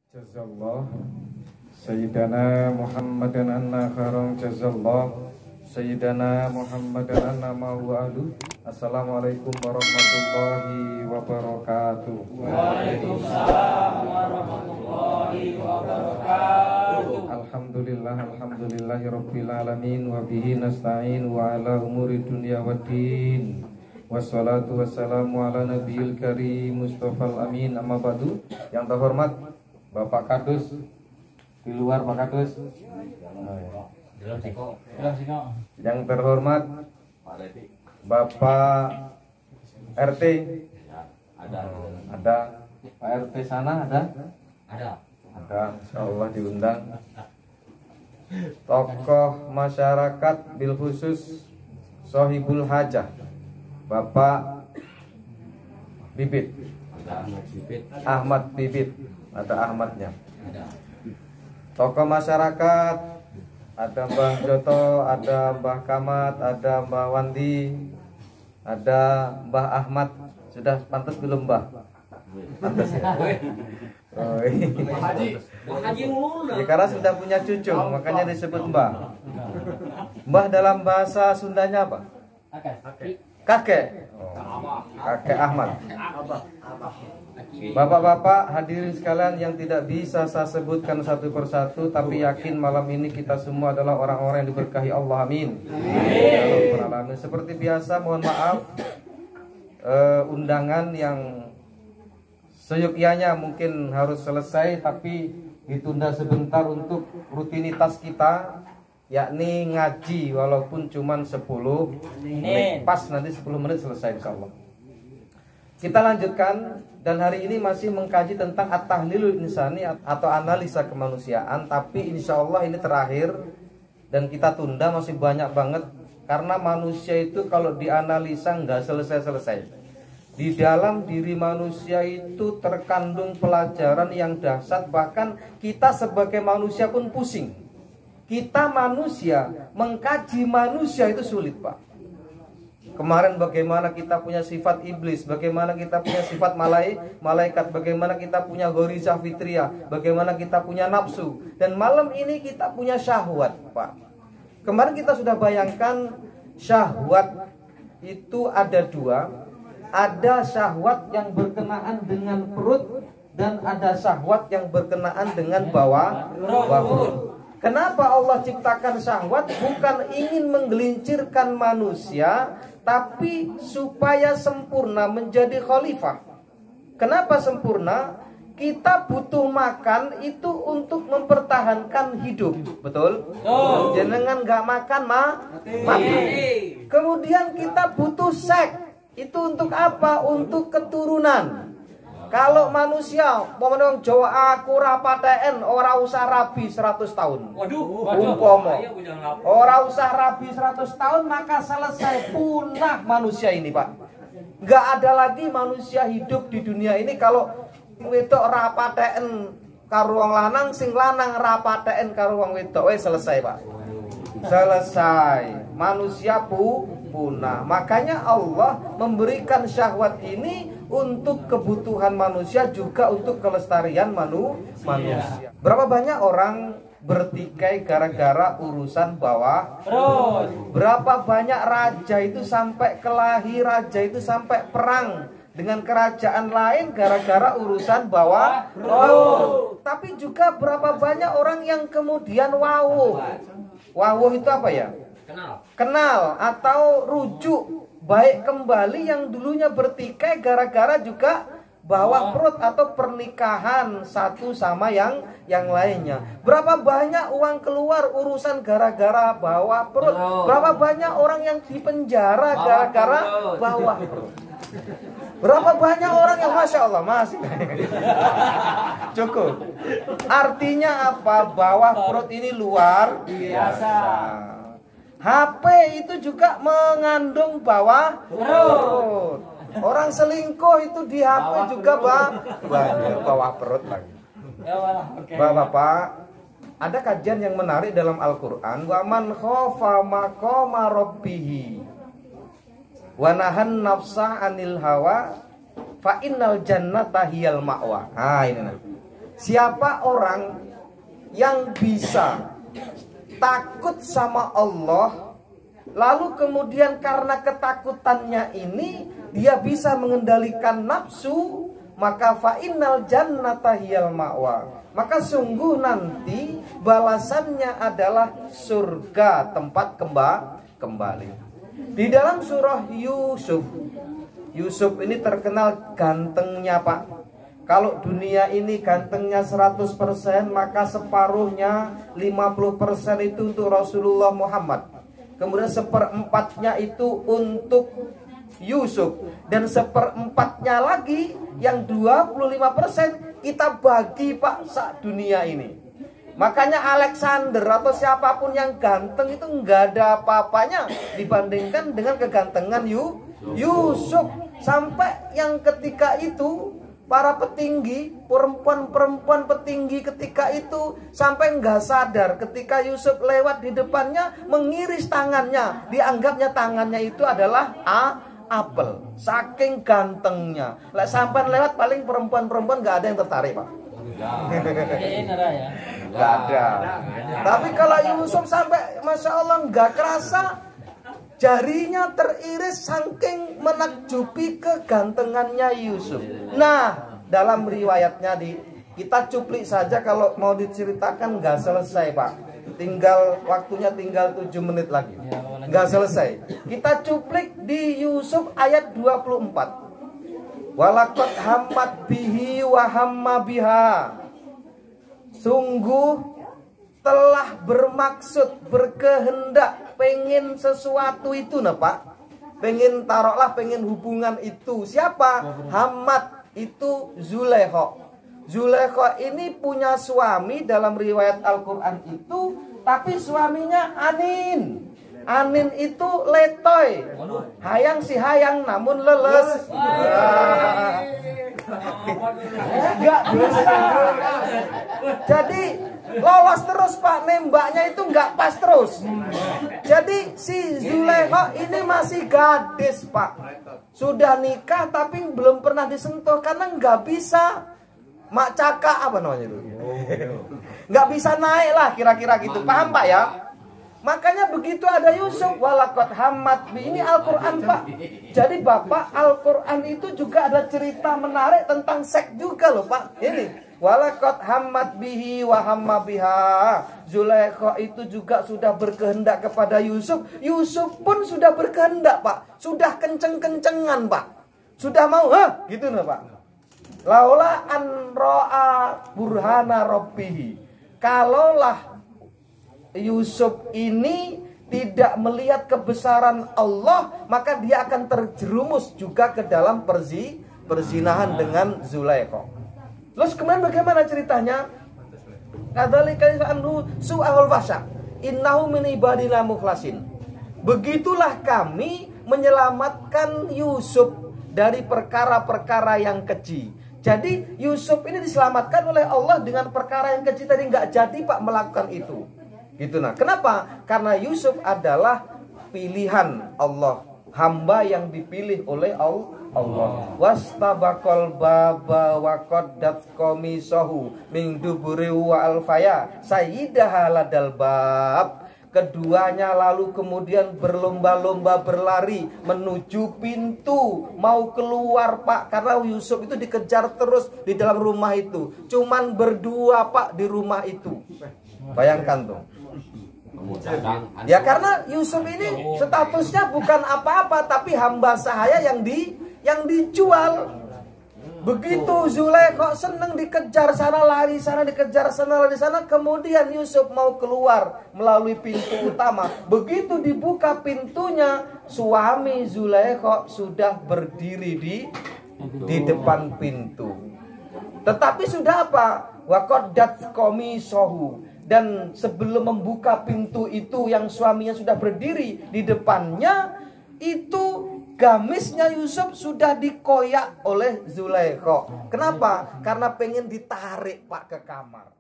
Jazallah Sayyidana Muhammadan anna khairang jazallah Sayyidana Muhammadan anna ma'wa'adu. Assalamualaikum warahmatullahi wabarakatuh. Waalaikumsalam warahmatullahi wabarakatuh. Alhamdulillahi rabbil alamin. Wa bihi nasta'in wa ala umuri dunya waddin. Wassalatu wassalamu ala nabiyil karim Mustafal amin. Amma ba'du. Yang terhormat Bapak Kadus di luar, Pak Kadus. Yang terhormat Bapak RT. Ada. Pak RT sana ada? Ada. Insyaallah diundang. Tokoh masyarakat bil khusus Sohibul Hajah Bapak Bibit. Ahmad Bibit. Ada Ahmadnya. Tokoh masyarakat ada Mbah Joto, ada Mbah Kamat, ada Mbah Wandi, ada Mbah Ahmad. Sudah pantas belum Mbah? Pantas ya? Oh, Haji ya, karena sudah punya cucu, makanya disebut Mbah. Mbah dalam bahasa Sundanya apa? Kakek. Kakek Ahmad. Bapak-bapak hadirin sekalian yang tidak bisa saya sebutkan satu persatu, tapi yakin malam ini kita semua adalah orang-orang yang diberkahi Allah. Amin. Seperti biasa, mohon maaf undangan yang seyukianya mungkin harus selesai, tapi ditunda sebentar untuk rutinitas kita, yakni ngaji walaupun cuma 10 menit. Pas nanti 10 menit selesai insyaallah. Kita lanjutkan, dan hari ini masih mengkaji tentang at-tahlilul insani atau analisa kemanusiaan. Tapi insya Allah ini terakhir, dan kita tunda masih banyak banget. Karena manusia itu kalau dianalisa nggak selesai-selesai. Di dalam diri manusia itu terkandung pelajaran yang dahsyat. Bahkan kita sebagai manusia pun pusing. Kita manusia, mengkaji manusia itu sulit Pak. Kemarin bagaimana kita punya sifat iblis, bagaimana kita punya sifat malaikat, bagaimana kita punya ghorizah fitriyah, bagaimana kita punya nafsu. Dan malam ini kita punya syahwat Pak. Kemarin kita sudah bayangkan syahwat itu ada dua. Ada syahwat yang berkenaan dengan perut, dan ada syahwat yang berkenaan dengan bawah perut. Kenapa Allah ciptakan syahwat? Bukan ingin menggelincirkan manusia, tapi supaya sempurna menjadi khalifah. Kenapa sempurna? Kita butuh makan itu untuk mempertahankan hidup. Betul? Jangan nggak makan mati. Kemudian kita butuh seks. Itu untuk apa? Untuk keturunan. Kalau manusia, ngomong Jawa, aku rapaten ora usah rabi 100 tahun. Umpama ora usah rabi 100 tahun, maka selesai, punah manusia ini Pak. Nggak ada lagi manusia hidup di dunia ini kalau wedok rapaten karo wong lanang, sing lanang rapaten karo wong wedok, selesai Pak. Selesai. Manusia punah. Makanya Allah memberikan syahwat ini untuk kebutuhan manusia, juga untuk kelestarian manusia. Berapa banyak orang bertikai gara-gara urusan bawah perut? Berapa banyak raja itu sampai kelahi, raja itu sampai perang dengan kerajaan lain gara-gara urusan bawah perut. Tapi juga berapa banyak orang yang kemudian wawuh. Wawuh itu apa ya? Kenal atau rujuk, baik kembali yang dulunya bertikai gara-gara juga bawah perut atau pernikahan satu sama yang lainnya. Berapa banyak uang keluar urusan gara-gara bawah perut? Berapa banyak orang yang dipenjara gara-gara bawah perut? Berapa banyak orang yang Masya Allah masih cukup. Artinya apa? Bawah perut ini luar biasa. HP itu juga mengandung bawah perut. Orang selingkuh itu di HP juga bawah perut lagi. Bapak-bapak, ada kajian yang menarik dalam Al-Quran. Wa man khofa maqama rabbihi wa nahan nafsa anil hawa fa innal jannata hiyal ma'wa. Ini siapa orang yang bisa takut sama Allah, lalu kemudian karena ketakutannya ini dia bisa mengendalikan nafsu, maka fa'innal jannata hiyal ma'wa, maka sungguh nanti balasannya adalah surga, tempat kembali. Di dalam surah Yusuf ini terkenal gantengnya Pak. Kalau dunia ini gantengnya 100%, maka separuhnya 50% itu untuk Rasulullah Muhammad. Kemudian seperempatnya itu untuk Yusuf, dan seperempatnya lagi yang 25% kita bagi Pak sak dunia ini. Makanya Alexander atau siapapun yang ganteng itu nggak ada apa-apanya dibandingkan dengan kegantengan Yusuf. Sampai yang ketika itu para petinggi, perempuan-perempuan petinggi ketika itu sampai nggak sadar ketika Yusuf lewat di depannya mengiris tangannya, dianggapnya tangannya itu adalah apel, saking gantengnya. Sampai lewat paling perempuan-perempuan nggak ada yang tertarik Pak. Nggak ada. Tapi kalau Yusuf sampai Masya Allah nggak kerasa, jarinya teriris saking menakjubi kegantengannya Yusuf. Nah, dalam riwayatnya kita cuplik saja, kalau mau diceritakan nggak selesai Pak. Waktunya tinggal 7 menit lagi. Nggak selesai. Kita cuplik di Yusuf ayat 24. Walaqad hammat bihi wa hamma biha. Sungguh telah bermaksud, berkehendak, pengen sesuatu itu nah Pak. Pengen pengen hubungan itu. Siapa? Hammat itu Zulaikha. Zulaikha ini punya suami dalam riwayat Al-Quran itu, tapi suaminya Anin. Anin itu letoy, hayang si hayang namun leles. Enggak bisa. Jadi lolos terus Pak, nembaknya itu nggak pas terus. Jadi si Zulaikha ini masih gadis Pak, sudah nikah tapi belum pernah disentuh karena nggak bisa mak caka apa namanya itu, nggak bisa naik lah kira-kira gitu, paham Pak ya? Makanya begitu ada Yusuf, walaqad hammat bi, ini Al-Quran Pak. Jadi Bapak, Al-Quran itu juga ada cerita menarik tentang seks juga loh Pak. Ini walaqad hammat bihi wa hamma biha. Zulaikha itu juga sudah berkehendak kepada Yusuf. Yusuf pun sudah berkehendak Pak. Sudah kenceng-kencengan Pak. Sudah mau gitu loh Pak. Laula an ra'a burhana rabbihi. Kalaulah Yusuf ini tidak melihat kebesaran Allah, maka dia akan terjerumus juga ke dalam perzinahan dengan Zulaikha. Terus kemudian bagaimana ceritanya? Kadzalika anhu su'al fasha innahu min ibadina mukhlasin. Begitulah kami menyelamatkan Yusuf dari perkara-perkara yang keji. Jadi Yusuf ini diselamatkan oleh Allah dengan perkara yang keji tadi, nggak jadi Pak melakukan itu. Gitu nah. Kenapa? Karena Yusuf adalah pilihan Allah, hamba yang dipilih oleh Allah. Wastabaqal baba wa qaddat qamisahu min duburi wa alfaya sayyidaha ladal bab. Keduanya lalu kemudian berlomba-lomba berlari menuju pintu, mau keluar Pak, karena Yusuf itu dikejar terus di dalam rumah itu. Cuman berdua Pak di rumah itu. Bayangkan tuh. Ya karena Yusuf ini statusnya bukan apa-apa, tapi hamba sahaya yang dijual. Begitu Zulaikha seneng dikejar sana lari sana, dikejar sana lari sana, kemudian Yusuf mau keluar melalui pintu utama. Begitu dibuka pintunya, suami Zulaikha sudah berdiri di depan pintu. Tetapi sudah apa? Wa qaddat qamisahu. Dan sebelum membuka pintu itu yang suaminya sudah berdiri di depannya, itu gamisnya Yusuf sudah dikoyak oleh Zulaikha. Kenapa? Karena pengen ditarik Pak ke kamar.